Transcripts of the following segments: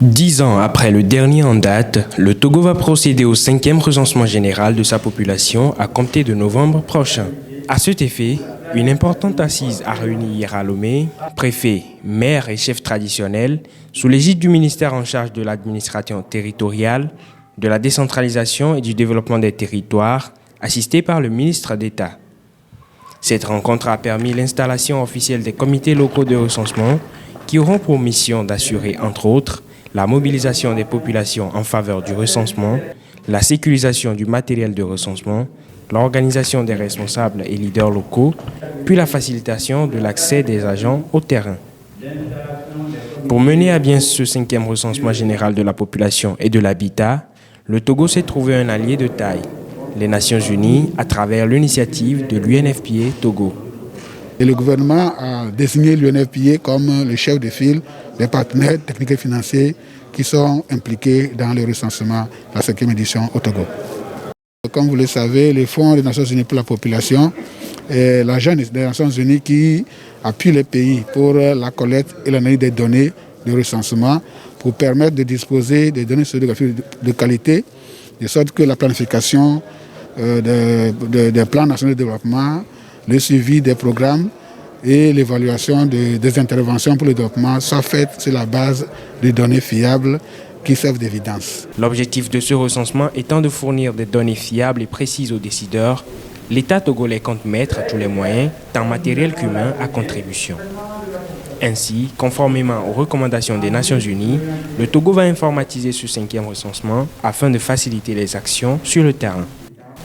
10 ans après le dernier en date, le Togo va procéder au 5e recensement général de sa population à compter de novembre prochain. À cet effet, une importante assise a réuni hier à Lomé préfets, maires et chefs traditionnels sous l'égide du ministère en charge de l'administration territoriale, de la décentralisation et du développement des territoires, assisté par le ministre d'État. Cette rencontre a permis l'installation officielle des comités locaux de recensement qui auront pour mission d'assurer, entre autres, la mobilisation des populations en faveur du recensement, la sécurisation du matériel de recensement, l'organisation des responsables et leaders locaux, puis la facilitation de l'accès des agents au terrain. Pour mener à bien ce 5e recensement général de la population et de l'habitat, le Togo s'est trouvé un allié de taille, les Nations Unies, à travers l'initiative de l'UNFPA Togo. Et le gouvernement a désigné l'UNFPA comme le chef de file des partenaires techniques et financiers qui sont impliqués dans le recensement de la 5e édition au Togo. Comme vous le savez, le Fonds des Nations Unies pour la population est l'agence des Nations Unies qui appuie les pays pour la collecte et l'analyse des données de recensement pour permettre de disposer des données de qualité, de sorte que la planification des plans nationaux de développement, le suivi des programmes et l'évaluation des interventions pour le développement soient faites sur la base de données fiables qui servent d'évidence. L'objectif de ce recensement étant de fournir des données fiables et précises aux décideurs, l'État togolais compte mettre tous les moyens, tant matériels qu'humains, à contribution. Ainsi, conformément aux recommandations des Nations Unies, le Togo va informatiser ce 5e recensement afin de faciliter les actions sur le terrain.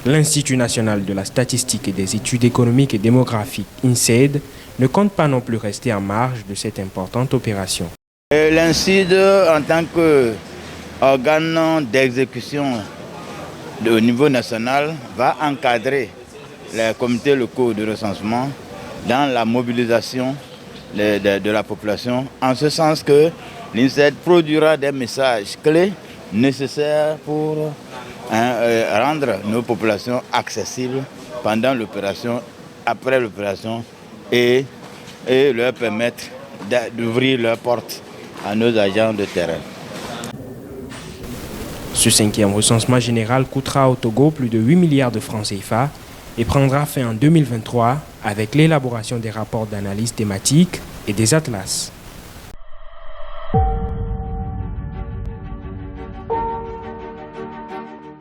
L'Institut national de la statistique et des études économiques et démographiques, INSEED, ne compte pas non plus rester en marge de cette importante opération. L'INSEED, en tant qu'organe d'exécution au niveau national, va encadrer les comités locaux de recensement dans la mobilisation de la population, en ce sens que l'INSEED produira des messages clés nécessaires pour rendre nos populations accessibles pendant l'opération, après l'opération et leur permettre d'ouvrir leurs portes à nos agents de terrain. Ce 5e recensement général coûtera au Togo plus de 8 milliards de francs CFA et prendra fin en 2023 avec l'élaboration des rapports d'analyse thématique et des atlas.